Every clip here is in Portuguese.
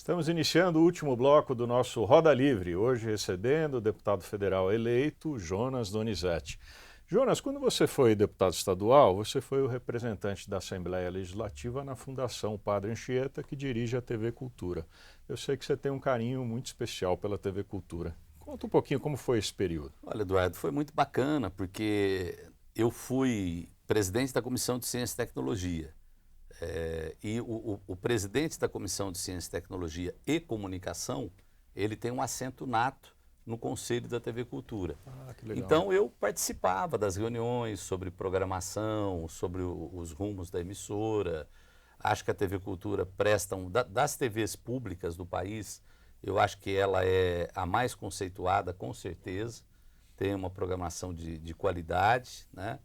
Estamos iniciando o último bloco do nosso Roda Livre, hoje recebendo o deputado federal eleito Jonas Donizete. Jonas, quando você foi deputado estadual, você foi o representante da Assembleia Legislativa na Fundação Padre Anchieta, que dirige a TV Cultura. Eu sei que você tem um carinho muito especial pela TV Cultura. Conta um pouquinho como foi esse período. Olha, Eduardo, foi muito bacana, porque eu fui presidente da Comissão de Ciência e Tecnologia. E o presidente da Comissão de Ciência, Tecnologia e Comunicação, ele tem um assento nato no Conselho da TV Cultura. Que legal. Então eu participava das reuniões sobre programação, sobre os rumos da emissora. Acho que a TV Cultura presta, das TVs públicas do país, eu acho que ela é a mais conceituada, com certeza. Tem uma programação de qualidade, né?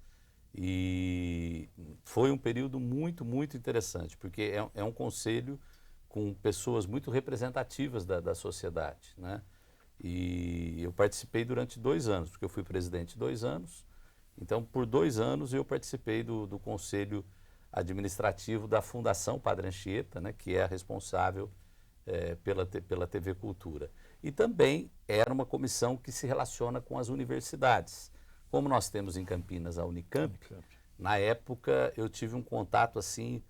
E foi um período muito, muito interessante, porque é um conselho com pessoas muito representativas da sociedade, né? E eu participei durante 2 anos, porque eu fui presidente 2 anos. Então, por 2 anos, eu participei do conselho administrativo da Fundação Padre Anchieta, né, que é a responsável pela TV Cultura. E também era uma comissão que se relaciona com as universidades. Como nós temos em Campinas a Unicamp, na época eu tive um contato assim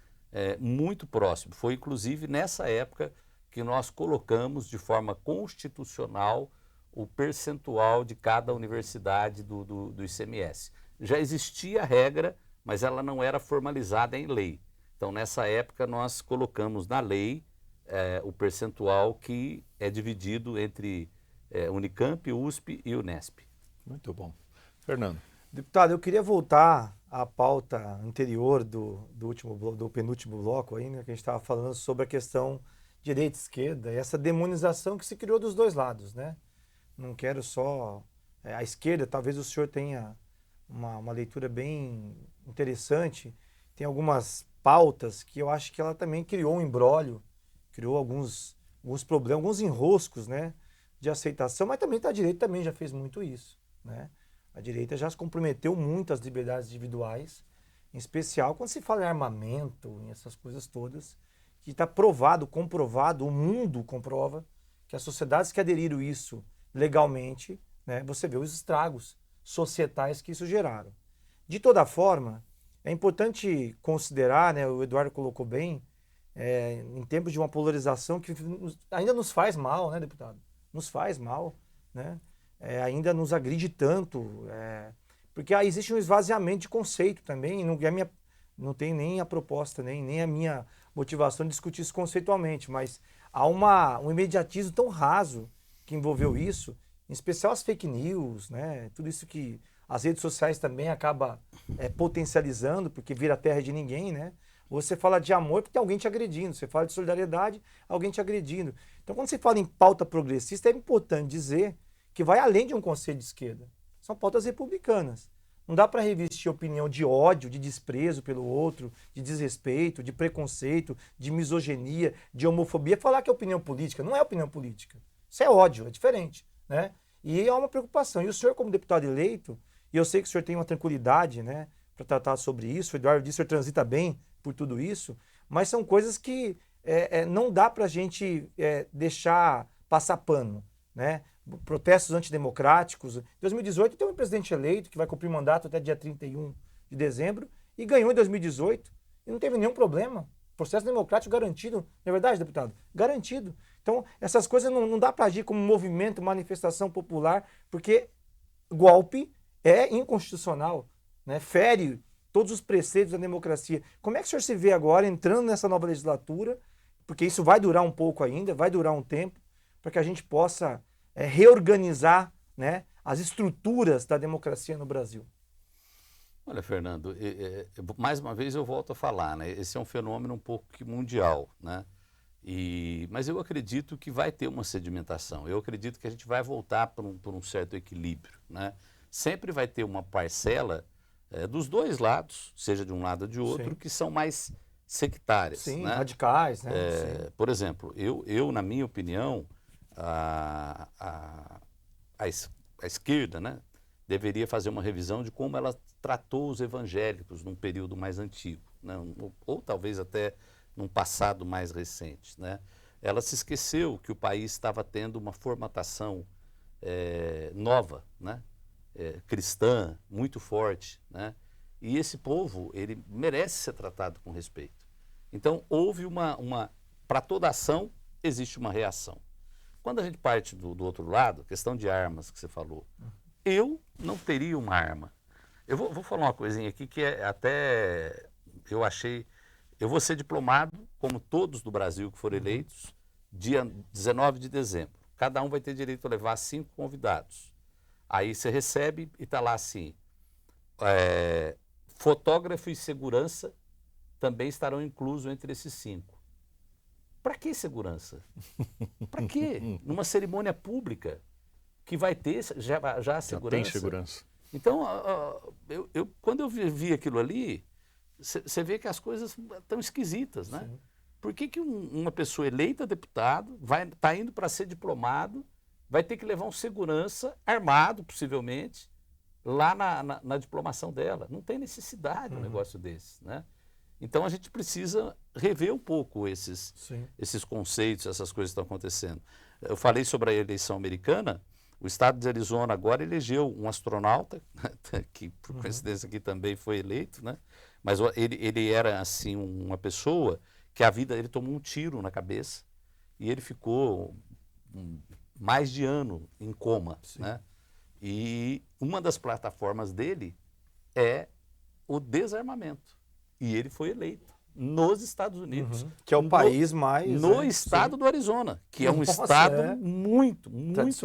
muito próximo. Foi inclusive nessa época que nós colocamos de forma constitucional o percentual de cada universidade do ICMS. Já existia a regra, mas ela não era formalizada em lei. Então, nessa época, nós colocamos na lei o percentual que é dividido entre Unicamp, USP e Unesp. Muito bom. Fernando. Deputado, eu queria voltar à pauta anterior do penúltimo bloco aí, né, que a gente estava falando sobre a questão direita e esquerda e essa demonização que se criou dos dois lados, né? Não quero só a esquerda, talvez o senhor tenha uma leitura bem interessante, tem algumas pautas que eu acho que ela também criou um imbróglio, criou alguns problemas, alguns enroscos, né, de aceitação, mas também a direita também já fez muito isso, né? A direita já se comprometeu muito às liberdades individuais, em especial quando se fala em armamento, em essas coisas todas, que está provado, comprovado, o mundo comprova que as sociedades que aderiram isso legalmente, né, você vê os estragos societais que isso geraram. De toda forma, é importante considerar, né, o Eduardo colocou bem, em tempos de uma polarização que ainda nos faz mal, né, deputado? Nos faz mal, né? Ainda nos agride tanto, porque existe um esvaziamento de conceito também, não tem nem a proposta, nem a minha motivação de discutir isso conceitualmente, mas há um imediatismo tão raso que envolveu isso, em especial as fake news, né? Tudo isso que as redes sociais também acabam potencializando, porque vira terra de ninguém, né? Você fala de amor porque tem alguém te agredindo, você fala de solidariedade, alguém te agredindo. Então, quando você fala em pauta progressista, é importante dizer que vai além de um conselho de esquerda. São pautas republicanas. Não dá para revestir opinião de ódio, de desprezo pelo outro, de desrespeito, de preconceito, de misoginia, de homofobia, falar que é opinião política. Não é opinião política. Isso é ódio, é diferente, né? E é uma preocupação. E o senhor, como deputado eleito, e eu sei que o senhor tem uma tranquilidade, né, para tratar sobre isso, o Eduardo disse que o senhor transita bem por tudo isso, mas são coisas que não dá para a gente deixar passar pano, né? Protestos antidemocráticos. Em 2018 tem um presidente eleito que vai cumprir mandato até dia 31 de dezembro e ganhou em 2018 e não teve nenhum problema. Processo democrático garantido. Não é verdade, deputado? Garantido. Então, essas coisas não dá para agir como movimento, manifestação popular, porque golpe é inconstitucional, né? Fere todos os preceitos da democracia. Como é que o senhor se vê agora entrando nessa nova legislatura? Porque isso vai durar um pouco ainda, vai durar um tempo, para que a gente possa reorganizar, né, as estruturas da democracia no Brasil. Olha, Fernando, mais uma vez eu volto a falar, né? Esse é um fenômeno um pouco que mundial, né? Mas eu acredito que vai ter uma sedimentação. Eu acredito que a gente vai voltar por um certo equilíbrio, né? Sempre vai ter uma parcela dos dois lados, seja de um lado ou de outro, Sim. que são mais sectárias, Sim, né? radicais, né? Sim. Por exemplo, eu, na minha opinião, a esquerda, né, deveria fazer uma revisão de como ela tratou os evangélicos num período mais antigo, né, ou talvez até num passado mais recente, né? ela se esqueceu que o país estava tendo uma formatação nova, né? Cristã, muito forte, né? E esse povo, ele merece ser tratado com respeito. Então, houve para toda ação, existe uma reação. Quando a gente parte do outro lado, questão de armas que você falou, eu não teria uma arma. Eu vou falar uma coisinha aqui que até eu achei... Eu vou ser diplomado, como todos do Brasil que foram eleitos, dia 19 de dezembro. Cada um vai ter direito a levar 5 convidados. Aí você recebe e está lá assim, fotógrafo e segurança também estarão inclusos entre esses 5. Para que segurança? Para quê? Numa cerimônia pública que vai ter já a segurança. Já tem segurança. Então, quando eu vi aquilo ali, você vê que as coisas estão esquisitas, né? Sim. Por que uma pessoa eleita deputado está indo para ser diplomado, vai ter que levar um segurança armado, possivelmente, lá na diplomação dela? Não tem necessidade um negócio desse, né? Então a gente precisa rever um pouco esses conceitos, essas coisas que estão acontecendo. Eu falei sobre a eleição americana, o estado de Arizona agora elegeu um astronauta, que por coincidência aqui também foi eleito, né? Mas ele era assim uma pessoa que ele tomou um tiro na cabeça e ele ficou mais de ano em coma, né? E uma das plataformas dele é o desarmamento. E ele foi eleito nos Estados Unidos. Que é o país mais... No estado do Arizona, que é um estado muito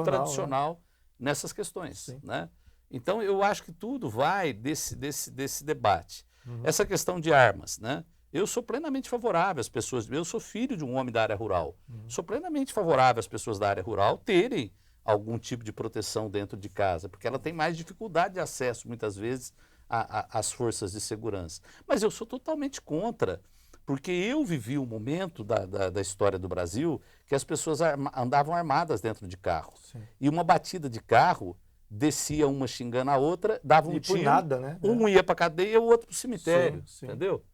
tradicional nessas questões, né? Então, eu acho que tudo vai desse debate. Essa questão de armas, né? Eu sou plenamente favorável às pessoas... Eu sou filho de um homem da área rural. Sou plenamente favorável às pessoas da área rural terem algum tipo de proteção dentro de casa, porque ela tem mais dificuldade de acesso, muitas vezes, às forças de segurança. Mas eu sou totalmente contra, porque eu vivi um momento da história do Brasil que as pessoas andavam armadas dentro de carro. E uma batida de carro, descia uma xingando a outra, dava um tiro, nada, né? Um ia para a cadeia e o outro para o cemitério, entendeu?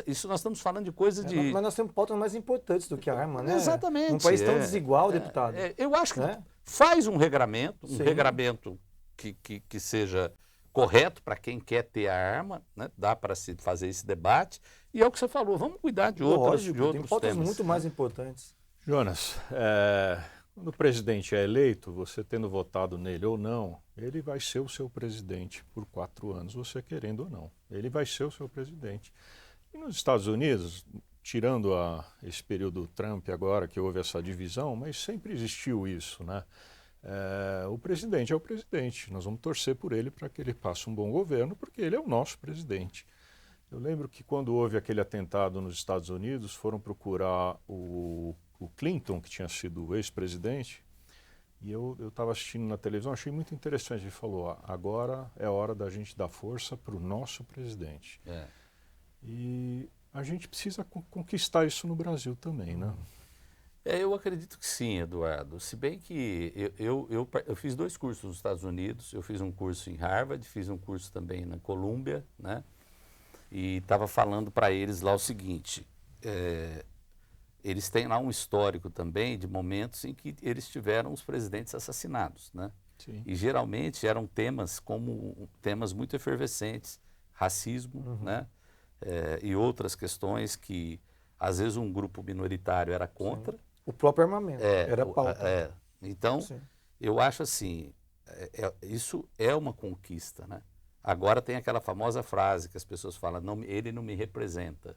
Isso nós estamos falando de coisa de... Mas nós temos pautas mais importantes do que a arma, né? Exatamente. Um país tão desigual, deputado. Eu acho que faz um regramento que seja correto para quem quer ter a arma, né? Dá para se fazer esse debate. E é o que você falou, vamos cuidar de outros temas. Tem pautas muito mais importantes. Jonas, quando o presidente é eleito, você tendo votado nele ou não, ele vai ser o seu presidente por 4 anos, você querendo ou não. Ele vai ser o seu presidente. E nos Estados Unidos, tirando esse período Trump agora, que houve essa divisão, mas sempre existiu isso, né? O presidente é o presidente. Nós vamos torcer por ele para que ele passe um bom governo, porque ele é o nosso presidente. Eu lembro que quando houve aquele atentado nos Estados Unidos, foram procurar o Clinton, que tinha sido ex-presidente, e eu estava assistindo na televisão, achei muito interessante. Ele falou, agora é hora da gente dar força para o nosso presidente. E a gente precisa conquistar isso no Brasil também, né? Eu acredito que sim, Eduardo. Se bem que eu fiz 2 cursos nos Estados Unidos, eu fiz um curso em Harvard, fiz um curso também na Colômbia, né? E estava falando para eles lá o seguinte, eles têm lá um histórico também de momentos em que eles tiveram os presidentes assassinados, né? Sim. E geralmente eram temas muito efervescentes, racismo, né? E outras questões que às vezes um grupo minoritário era contra. Sim. O próprio armamento era pauta. Então, eu acho assim, isso é uma conquista, né? Agora tem aquela famosa frase que as pessoas falam, ele não me representa.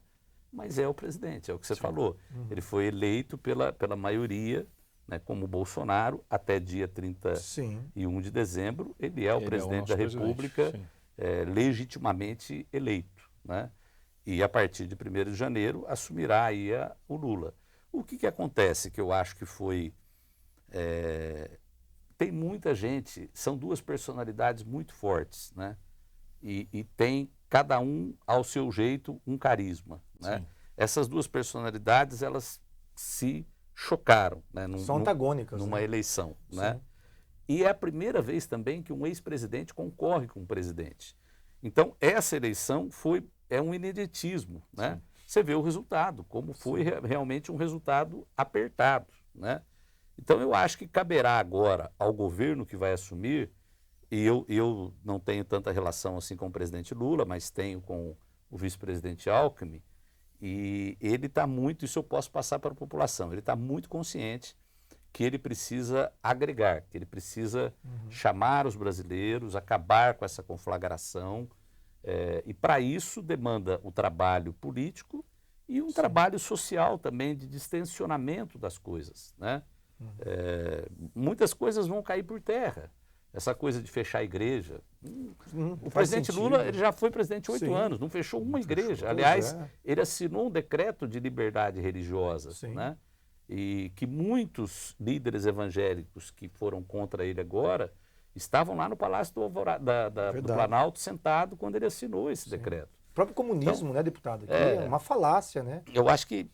Mas é o presidente, é o que você falou. Ele foi eleito pela maioria, né, como Bolsonaro, até dia 31 de dezembro, ele é o presidente da República, legitimamente eleito, né? E a partir de 1º de janeiro assumirá aí o Lula. O que acontece que eu acho que foi... tem muita gente, são 2 personalidades muito fortes, né? E tem cada um ao seu jeito um carisma, né? Essas 2 personalidades, elas se chocaram, né? São antagônicas. Numa eleição, né? E é a primeira vez também que um ex-presidente concorre com um presidente. Então, essa eleição é um ineditismo, né? você vê o resultado, como foi realmente um resultado apertado, né? Então, eu acho que caberá agora ao governo que vai assumir, e eu não tenho tanta relação assim com o presidente Lula, mas tenho com o vice-presidente Alckmin, e ele está muito, isso eu posso passar para a população, ele está muito consciente que ele precisa agregar, que ele precisa chamar os brasileiros, acabar com essa conflagração, e para isso demanda o trabalho político e um trabalho social também de distensionamento das coisas, né? Muitas coisas vão cair por terra. Essa coisa de fechar a igreja. O presidente Lula, ele já foi presidente 8 anos, não fechou uma igreja. Aliás, ele assinou um decreto de liberdade religiosa, né? E que muitos líderes evangélicos que foram contra ele agora estavam lá no Palácio do Planalto sentado quando ele assinou esse decreto. O próprio comunismo, né, deputado? É uma falácia, né? Eu acho que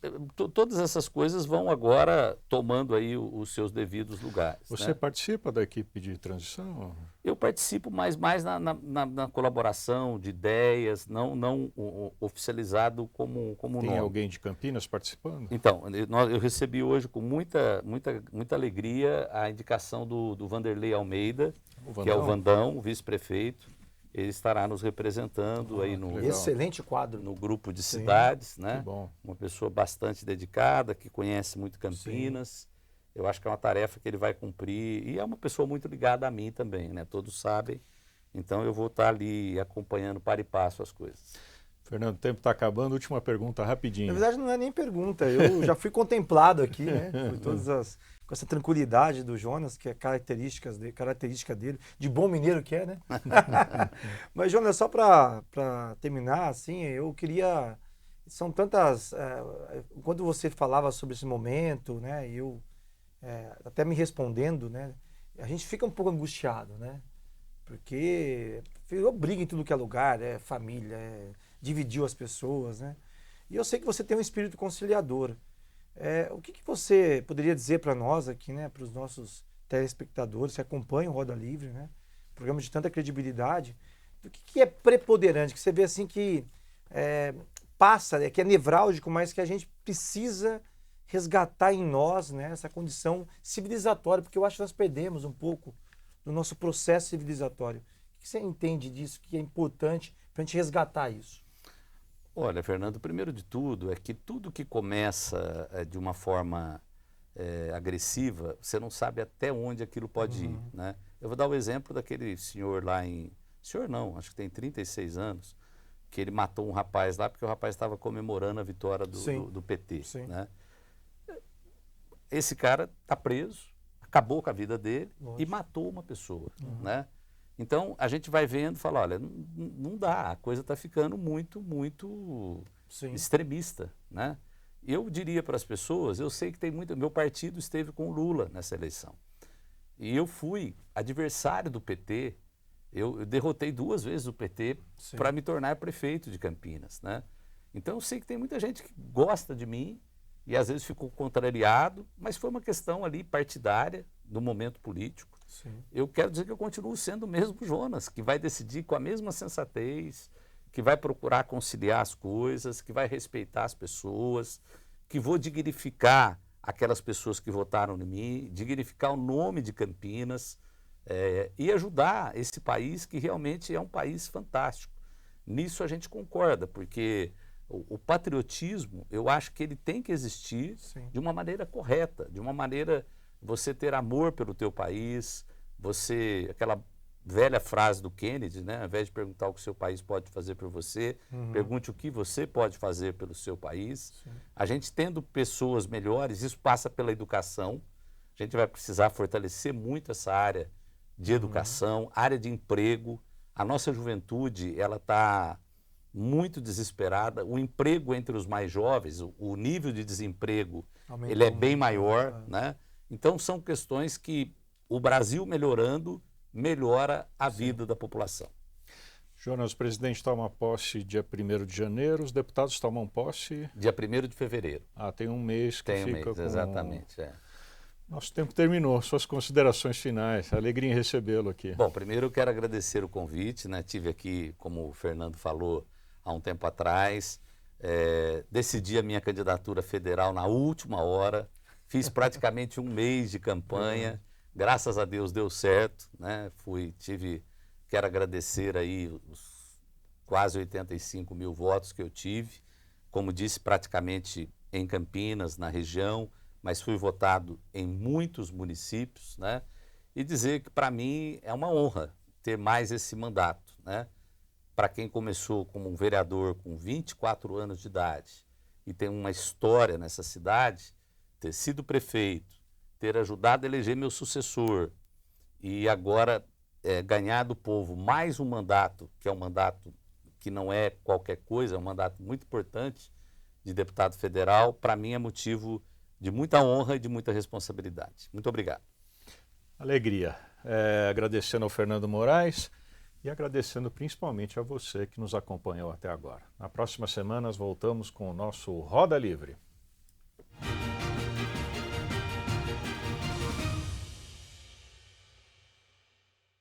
todas essas coisas vão agora tomando aí os seus devidos lugares. Você participa da equipe de transição? Eu participo mais na colaboração de ideias, não oficializado como nome. Tem alguém de Campinas participando? Então, eu recebi hoje com muita alegria a indicação do Vanderlei Almeida, que é o Vandão, o vice-prefeito. Ele estará nos representando aí no excelente quadro no grupo de cidades, né? Que bom. Uma pessoa bastante dedicada, que conhece muito Campinas. Eu acho que é uma tarefa que ele vai cumprir e é uma pessoa muito ligada a mim também, né? Todos sabem. Então eu vou estar ali acompanhando para e passo as coisas. Fernando, o tempo está acabando. Última pergunta, rapidinho. Na verdade, não é nem pergunta. Eu já fui contemplado aqui, né? Com essa tranquilidade do Jonas, que é característica dele, de bom mineiro que é, né? Mas, Jonas, só para terminar, assim, eu queria... São tantas... quando você falava sobre esse momento, né? E eu até me respondendo, né? A gente fica um pouco angustiado, né? Porque virou briga em tudo que é lugar, família, dividiu as pessoas, né? E eu sei que você tem um espírito conciliador. O que você poderia dizer para nós aqui, né, para os nossos telespectadores que acompanham o Roda Livre, né, programa de tanta credibilidade, do que é preponderante, que você vê assim que passa, que é nevrálgico, mas que a gente precisa resgatar em nós, né, essa condição civilizatória, porque eu acho que nós perdemos um pouco do nosso processo civilizatório. O que você entende disso, que é importante para a gente resgatar isso? Olha, Fernando, primeiro de tudo é que tudo que começa de uma forma agressiva, você não sabe até onde aquilo pode ir, né? Eu vou dar o exemplo daquele senhor lá senhor não, acho que tem 36 anos, que ele matou um rapaz lá porque o rapaz estava comemorando a vitória do PT, né? Esse cara está preso, acabou com a vida dele e matou uma pessoa, né? Então, a gente vai vendo e fala, olha, não dá, a coisa está ficando muito extremista, né? Eu diria para as pessoas, eu sei que meu partido esteve com o Lula nessa eleição. E eu fui adversário do PT, eu derrotei 2 vezes o PT para me tornar prefeito de Campinas, né? Então, eu sei que tem muita gente que gosta de mim e às vezes ficou contrariado, mas foi uma questão ali partidária, no momento político. Eu quero dizer que eu continuo sendo o mesmo Jonas, que vai decidir com a mesma sensatez, que vai procurar conciliar as coisas, que vai respeitar as pessoas, que vou dignificar aquelas pessoas que votaram em mim, dignificar o nome de Campinas e ajudar esse país que realmente é um país fantástico. Nisso a gente concorda, porque o patriotismo, eu acho que ele tem que existir de uma maneira correta, de uma maneira... Você ter amor pelo teu país, aquela velha frase do Kennedy, né? Ao invés de perguntar o que o seu país pode fazer por você, pergunte o que você pode fazer pelo seu país. A gente tendo pessoas melhores, isso passa pela educação. A gente vai precisar fortalecer muito essa área de educação, área de emprego. A nossa juventude, ela está muito desesperada. O emprego entre os mais jovens, o nível de desemprego, ele é bem maior, né? Então, são questões que o Brasil melhorando, melhora a vida da população. Jonas, o presidente toma posse dia 1º de janeiro, os deputados tomam posse... Dia 1º de fevereiro. Tem um mês que fica com... Exatamente. Nosso tempo terminou. Suas considerações finais. Alegria em recebê-lo aqui. Bom, primeiro eu quero agradecer o convite, né? Tive aqui, como o Fernando falou, há um tempo atrás. Decidi a minha candidatura federal na última hora, fiz praticamente um mês de campanha, graças a Deus deu certo, né? Quero agradecer aí os quase 85 mil votos que eu tive, como disse, praticamente em Campinas, na região, mas fui votado em muitos municípios, né? E dizer que para mim é uma honra ter mais esse mandato, né? Para quem começou como um vereador com 24 anos de idade e tem uma história nessa cidade, ter sido prefeito, ter ajudado a eleger meu sucessor e agora ganhar do povo mais um mandato, que é um mandato que não é qualquer coisa, é um mandato muito importante de deputado federal, para mim é motivo de muita honra e de muita responsabilidade. Muito obrigado. Alegria. Agradecendo ao Fernando Moraes e agradecendo principalmente a você que nos acompanhou até agora. Na próxima semana nós voltamos com o nosso Roda Livre.